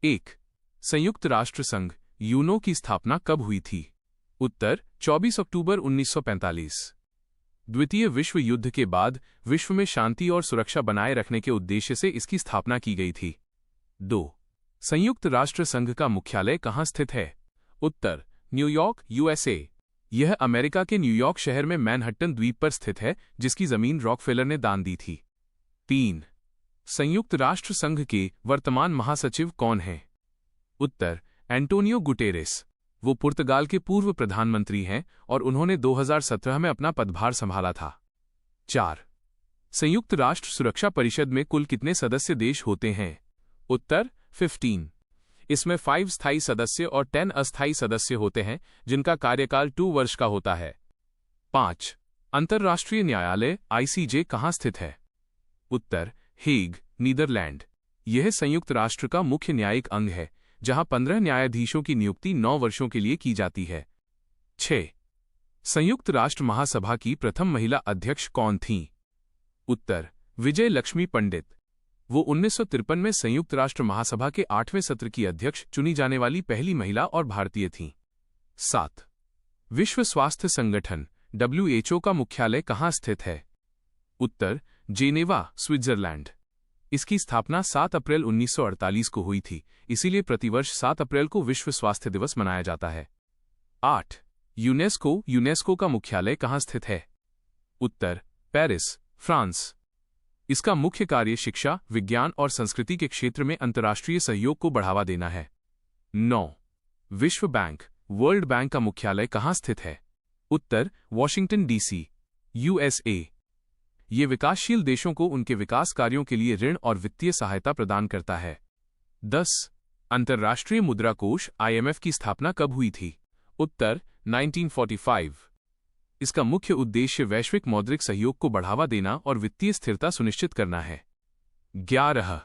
1. संयुक्त राष्ट्र संघ यूनो की स्थापना कब हुई थी? उत्तर 24 अक्टूबर 1945। द्वितीय विश्व युद्ध के बाद विश्व में शांति और सुरक्षा बनाए रखने के उद्देश्य से इसकी स्थापना की गई थी। 2. संयुक्त राष्ट्र संघ का मुख्यालय कहाँ स्थित है? उत्तर न्यूयॉर्क, यूएसए। यह अमेरिका के न्यूयॉर्क शहर में मैनहट्टन द्वीप पर स्थित है, जिसकी जमीन रॉकफेलर ने दान दी थी। 3. संयुक्त राष्ट्र संघ के वर्तमान महासचिव कौन हैं? उत्तर एंटोनियो गुटेरेस। वो पुर्तगाल के पूर्व प्रधानमंत्री हैं और उन्होंने 2017 में अपना पदभार संभाला था। 4. संयुक्त राष्ट्र सुरक्षा परिषद में कुल कितने सदस्य देश होते हैं? उत्तर 15। इसमें 5 स्थायी सदस्य और 10 अस्थायी सदस्य होते हैं, जिनका कार्यकाल 2 वर्ष का होता है। 5. अंतर्राष्ट्रीय न्यायालय ICJ कहाँ स्थित है? उत्तर हेग, नीदरलैंड। यह संयुक्त राष्ट्र का मुख्य न्यायिक अंग है, जहां 15 न्यायाधीशों की नियुक्ति 9 वर्षों के लिए की जाती है। 6. संयुक्त राष्ट्र महासभा की प्रथम महिला अध्यक्ष कौन थीं? उत्तर विजय लक्ष्मी पंडित। वो 1953 में संयुक्त राष्ट्र महासभा के 8वें सत्र की अध्यक्ष चुनी जाने वाली पहली महिला और भारतीय थीं। 7. विश्व स्वास्थ्य संगठन WHO का मुख्यालय कहाँ स्थित है? उत्तर जेनेवा, स्विट्जरलैंड। इसकी स्थापना 7 अप्रैल 1948 को हुई थी, इसीलिए प्रतिवर्ष 7 अप्रैल को विश्व स्वास्थ्य दिवस मनाया जाता है। 8. यूनेस्को का मुख्यालय कहाँ स्थित है? उत्तर पेरिस, फ्रांस। इसका मुख्य कार्य शिक्षा, विज्ञान और संस्कृति के क्षेत्र में अंतर्राष्ट्रीय सहयोग को बढ़ावा देना है। 9. विश्व बैंक वर्ल्ड बैंक का मुख्यालय कहाँ स्थित है? उत्तर वॉशिंगटन DC, USA। ये विकासशील देशों को उनके विकास कार्यों के लिए ऋण और वित्तीय सहायता प्रदान करता है। 10. अंतर्राष्ट्रीय मुद्रा कोष IMF की स्थापना कब हुई थी? उत्तर 1945। इसका मुख्य उद्देश्य वैश्विक मौद्रिक सहयोग को बढ़ावा देना और वित्तीय स्थिरता सुनिश्चित करना है। 11.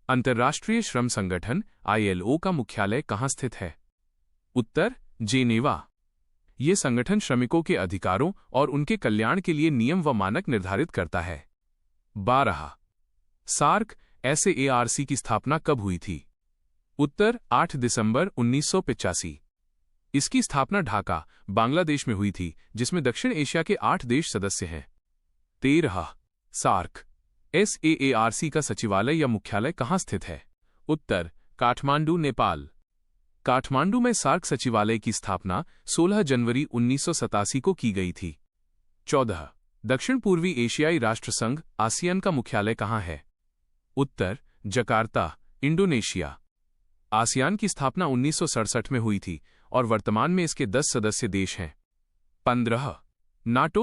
अंतर्राष्ट्रीय श्रम संगठन ILO का मुख्यालय कहाँ स्थित है? उत्तर जेनेवा। ये संगठन श्रमिकों के अधिकारों और उनके कल्याण के लिए नियम व मानक निर्धारित करता है। 12. सार्क SAARC की स्थापना कब हुई थी? उत्तर 8 दिसंबर 1985। इसकी स्थापना ढाका, बांग्लादेश में हुई थी, जिसमें दक्षिण एशिया के 8 देश सदस्य हैं। 13. सार्क SAARC का सचिवालय या मुख्यालय कहाँ स्थित है? उत्तर काठमांडू, नेपाल। काठमांडू में सार्क सचिवालय की स्थापना 16 जनवरी 1987 को की गई थी। 14. दक्षिण पूर्वी एशियाई राष्ट्र संघ आसियान का मुख्यालय कहाँ है? उत्तर जकार्ता, इंडोनेशिया। आसियान की स्थापना 1967 में हुई थी और वर्तमान में इसके 10 सदस्य देश हैं। 15.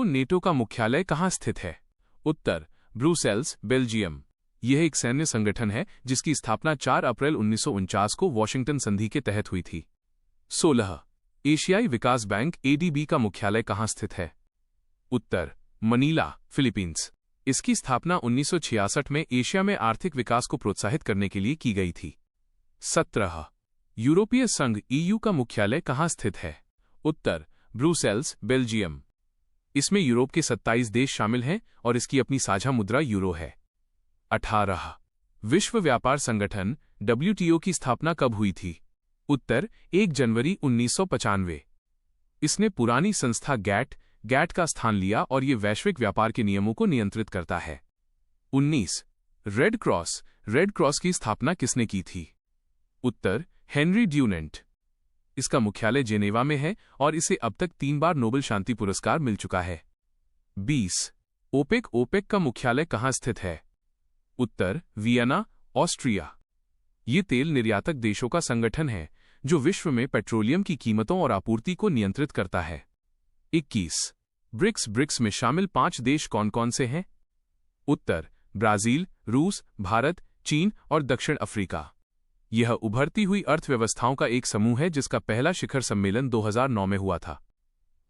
नेटो का मुख्यालय कहाँ स्थित है? उत्तर ब्रुसेल्स, बेल्जियम। यह एक सैन्य संगठन है जिसकी स्थापना 4 अप्रैल 1949 को वॉशिंगटन संधि के तहत हुई थी। 16. एशियाई विकास बैंक ADB का मुख्यालय कहाँ स्थित है? उत्तर मनीला, फिलीपींस। इसकी स्थापना 1966 में एशिया में आर्थिक विकास को प्रोत्साहित करने के लिए की गई थी। 17. यूरोपीय संघ EU का मुख्यालय कहाँ स्थित है? उत्तर ब्रुसेल्स, बेल्जियम। इसमें यूरोप के 27 देश शामिल हैं और इसकी अपनी साझा मुद्रा यूरो है। 18. विश्व व्यापार संगठन WTO की स्थापना कब हुई थी? उत्तर 1 जनवरी 1995। इसने पुरानी संस्था GATT का स्थान लिया और ये वैश्विक व्यापार के नियमों को नियंत्रित करता है। 19. रेड क्रॉस की स्थापना किसने की थी? उत्तर हेनरी ड्यूनेंट। इसका मुख्यालय जेनेवा में है और इसे अब तक 3 बार नोबेल शांति पुरस्कार मिल चुका है। 20. ओपेक का मुख्यालय कहाँ स्थित है? उत्तर वियना, ऑस्ट्रिया। ये तेल निर्यातक देशों का संगठन है जो विश्व में पेट्रोलियम की कीमतों और आपूर्ति को नियंत्रित करता है। 21. ब्रिक्स में शामिल 5 देश कौन कौन से हैं? उत्तर ब्राजील, रूस, भारत, चीन और दक्षिण अफ्रीका। यह उभरती हुई अर्थव्यवस्थाओं का एक समूह है जिसका पहला शिखर सम्मेलन 2009 में हुआ था।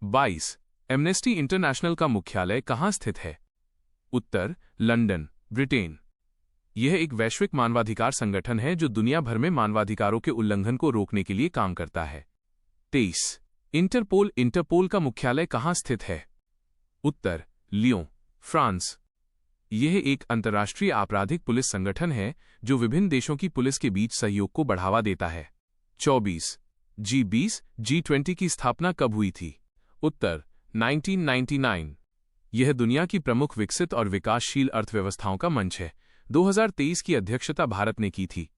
22. एमनेस्टी इंटरनेशनल का मुख्यालय कहाँ स्थित है? उत्तर लंदन, ब्रिटेन। यह एक वैश्विक मानवाधिकार संगठन है जो दुनिया भर में मानवाधिकारों के उल्लंघन को रोकने के लिए काम करता है। 23. इंटरपोल का मुख्यालय कहाँ स्थित है? उत्तर लियों, फ्रांस। यह एक अंतर्राष्ट्रीय आपराधिक पुलिस संगठन है जो विभिन्न देशों की पुलिस के बीच सहयोग को बढ़ावा देता है। 24 G20 G20 की स्थापना कब हुई थी? उत्तर 1999। यह दुनिया की प्रमुख विकसित और विकासशील अर्थव्यवस्थाओं का मंच है। 2023 की अध्यक्षता भारत ने की थी।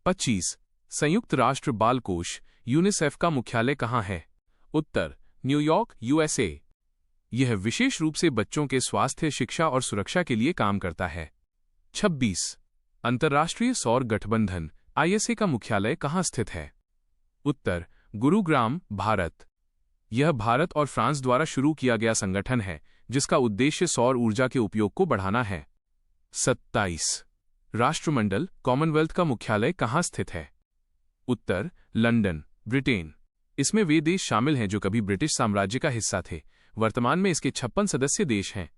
25 संयुक्त राष्ट्र बाल कोष यूनिसेफ का मुख्यालय कहाँ है? उत्तर न्यूयॉर्क USA। यह विशेष रूप से बच्चों के स्वास्थ्य, शिक्षा और सुरक्षा के लिए काम करता है। 26 अंतर्राष्ट्रीय सौर गठबंधन ISA का मुख्यालय कहाँ स्थित है? उत्तर गुरुग्राम, भारत। यह भारत और फ्रांस द्वारा शुरू किया गया संगठन है जिसका उद्देश्य सौर ऊर्जा के उपयोग को बढ़ाना है। 27 राष्ट्रमंडल कॉमनवेल्थ का मुख्यालय कहाँ स्थित है? उत्तर लंदन, ब्रिटेन। इसमें वे देश शामिल हैं जो कभी ब्रिटिश साम्राज्य का हिस्सा थे। वर्तमान में इसके 56 सदस्य देश हैं।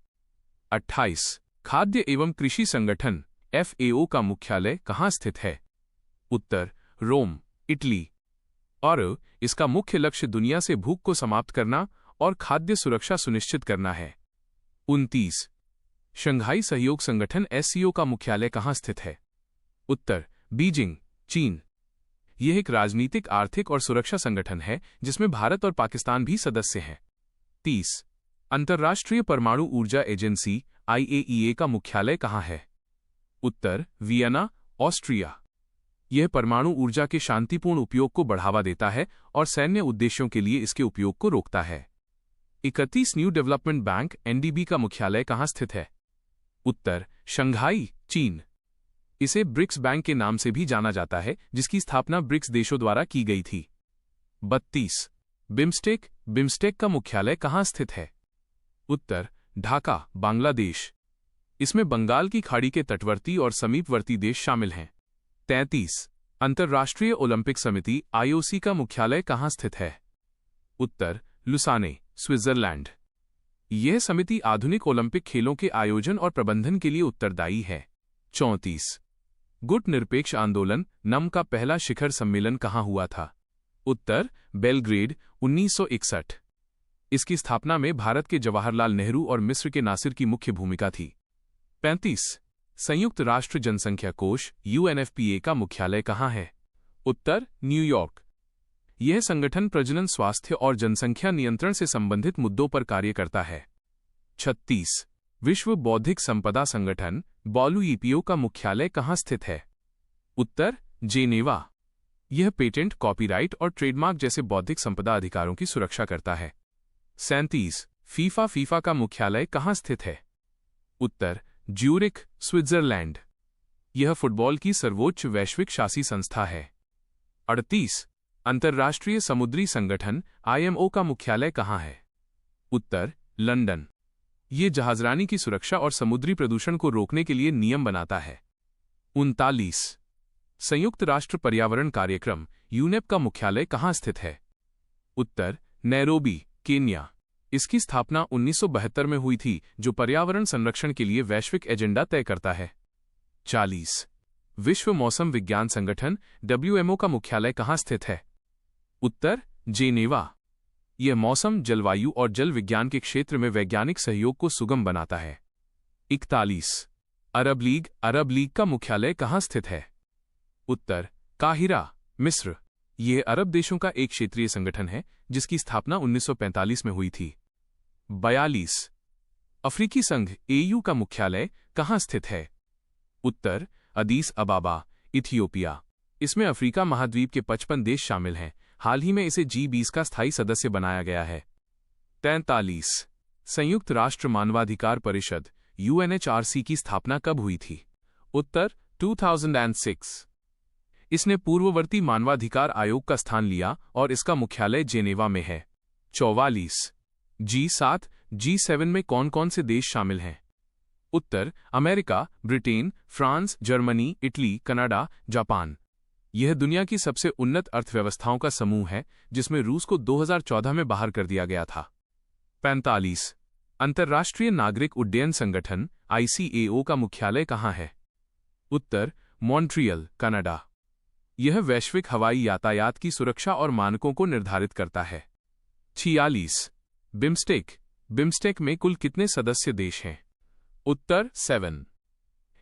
28 खाद्य एवं कृषि संगठन FAO का मुख्यालय कहाँ स्थित है? उत्तर रोम, इटली। और इसका मुख्य लक्ष्य दुनिया से भूख को समाप्त करना और खाद्य सुरक्षा सुनिश्चित करना है। 29 शंघाई सहयोग संगठन SCO का मुख्यालय कहाँ स्थित है? उत्तर बीजिंग, चीन। यह एक राजनीतिक, आर्थिक और सुरक्षा संगठन है जिसमें भारत और पाकिस्तान भी सदस्य हैं। 30 अंतर्राष्ट्रीय परमाणु ऊर्जा एजेंसी IAEA का मुख्यालय कहाँ है? उत्तर वियना, ऑस्ट्रिया। यह परमाणु ऊर्जा के शांतिपूर्ण उपयोग को बढ़ावा देता है और सैन्य उद्देश्यों के लिए इसके उपयोग को रोकता है। 31 न्यू डेवलपमेंट बैंक NDB का मुख्यालय कहाँ स्थित है? उत्तर शंघाई, चीन। इसे ब्रिक्स बैंक के नाम से भी जाना जाता है जिसकी स्थापना ब्रिक्स देशों द्वारा की गई थी। 32 बिम्स्टेक का मुख्यालय कहाँ स्थित है? उत्तर ढाका, बांग्लादेश। इसमें बंगाल की खाड़ी के तटवर्ती और समीपवर्ती देश शामिल हैं। 33 अंतर्राष्ट्रीय ओलंपिक समिति IOC का मुख्यालय कहाँ स्थित है? उत्तर लुसाने, स्विट्जरलैंड। यह समिति आधुनिक ओलंपिक खेलों के आयोजन और प्रबंधन के लिए उत्तरदायी है। 34 गुट निरपेक्ष आंदोलन NUM का पहला शिखर सम्मेलन कहाँ हुआ था? उत्तर बेलग्रेड, 1961। इसकी स्थापना में भारत के जवाहरलाल नेहरू और मिस्र के नासिर की मुख्य भूमिका थी। 35 संयुक्त राष्ट्र जनसंख्या कोष UNFPA का मुख्यालय कहाँ है? उत्तर न्यूयॉर्क। यह संगठन प्रजनन, स्वास्थ्य और जनसंख्या नियंत्रण से संबंधित मुद्दों पर कार्य करता है। 36 विश्व बौद्धिक संपदा संगठन WPO का मुख्यालय कहाँ स्थित है? उत्तर जेनेवा। यह पेटेंट, कॉपीराइट और ट्रेडमार्क जैसे बौद्धिक संपदा अधिकारों की सुरक्षा करता है। 37 फीफा का मुख्यालय कहाँ स्थित है? उत्तर ज्यूरिख, स्विट्जरलैंड। यह फुटबॉल की सर्वोच्च वैश्विक शासी संस्था है। 38 अंतर्राष्ट्रीय समुद्री संगठन IMO का मुख्यालय कहाँ है? उत्तर लंदन। ये जहाजरानी की सुरक्षा और समुद्री प्रदूषण को रोकने के लिए नियम बनाता है। 39 संयुक्त राष्ट्र पर्यावरण कार्यक्रम UNEP का मुख्यालय कहाँ स्थित है? उत्तर नैरोबी, केन्या। इसकी स्थापना 1972 में हुई थी जो पर्यावरण संरक्षण के लिए वैश्विक एजेंडा तय करता है। 40 विश्व मौसम विज्ञान संगठन WMO का मुख्यालय कहाँ स्थित है? उत्तर जेनेवा। यह मौसम, जलवायु और जल विज्ञान के क्षेत्र में वैज्ञानिक सहयोग को सुगम बनाता है। 41 अरब लीग का मुख्यालय कहाँ स्थित है? उत्तर काहिरा, मिस्र। यह अरब देशों का एक क्षेत्रीय संगठन है जिसकी स्थापना 1945 में हुई थी। 42 अफ्रीकी संघ AU का मुख्यालय कहाँ स्थित है? उत्तर अदीस अबाबा, इथियोपिया। इसमें अफ्रीका महाद्वीप के 55 देश शामिल हैं। हाल ही में इसे G20 का स्थायी सदस्य बनाया गया है। 43 संयुक्त राष्ट्र मानवाधिकार परिषद UNHRC की स्थापना कब हुई थी? उत्तर 2006। इसने पूर्ववर्ती मानवाधिकार आयोग का स्थान लिया और इसका मुख्यालय जेनेवा में है। 44 G7 G7 में कौन कौन से देश शामिल हैं? उत्तर America, Britain, France, Germany, Italy, Canada, Japan. यह दुनिया की सबसे उन्नत अर्थव्यवस्थाओं का समूह है जिसमें रूस को 2014 में बाहर कर दिया गया था। 45 अंतर्राष्ट्रीय नागरिक उड्डयन संगठन ICAO का मुख्यालय कहाँ है? उत्तर मॉन्ट्रियल, कनाडा। यह वैश्विक हवाई यातायात की सुरक्षा और मानकों को निर्धारित करता है। 46 बिम्स्टेक में कुल कितने सदस्य देश हैं? उत्तर 7।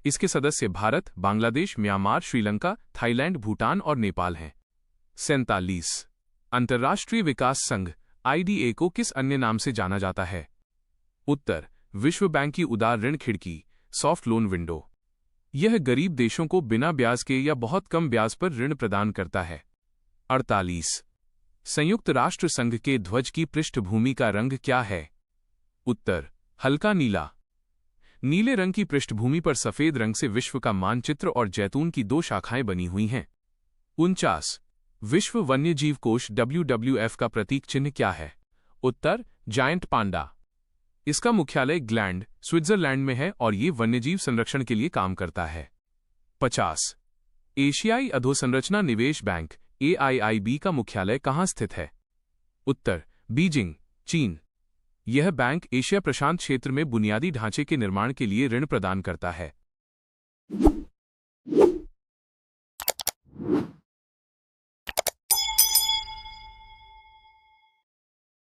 इसके सदस्य भारत, बांग्लादेश, म्यांमार, श्रीलंका, थाईलैंड, भूटान और नेपाल हैं। 47। अंतर्राष्ट्रीय विकास संघ IDA को किस अन्य नाम से जाना जाता है? उत्तर विश्व बैंक की उदार ऋण खिड़की, सॉफ्ट लोन विंडो। यह गरीब देशों को बिना ब्याज के या बहुत कम ब्याज पर ऋण प्रदान करता है। 48। संयुक्त राष्ट्र संघ के ध्वज की पृष्ठभूमि का रंग क्या है? उत्तर हल्का नीला। नीले रंग की पृष्ठभूमि पर सफेद रंग से विश्व का मानचित्र और जैतून की 2 शाखाएं बनी हुई हैं। 49। विश्व वन्यजीव कोष WWF का प्रतीक चिन्ह क्या है? उत्तर जायंट पांडा। इसका मुख्यालय ग्लैंड, स्विट्जरलैंड में है और ये वन्यजीव संरक्षण के लिए काम करता है। 50। एशियाई अधोसंरचना निवेश बैंक AIIB का मुख्यालय कहाँ स्थित है? उत्तर बीजिंग, चीन। यह बैंक एशिया प्रशांत क्षेत्र में बुनियादी ढांचे के निर्माण के लिए ऋण प्रदान करता है।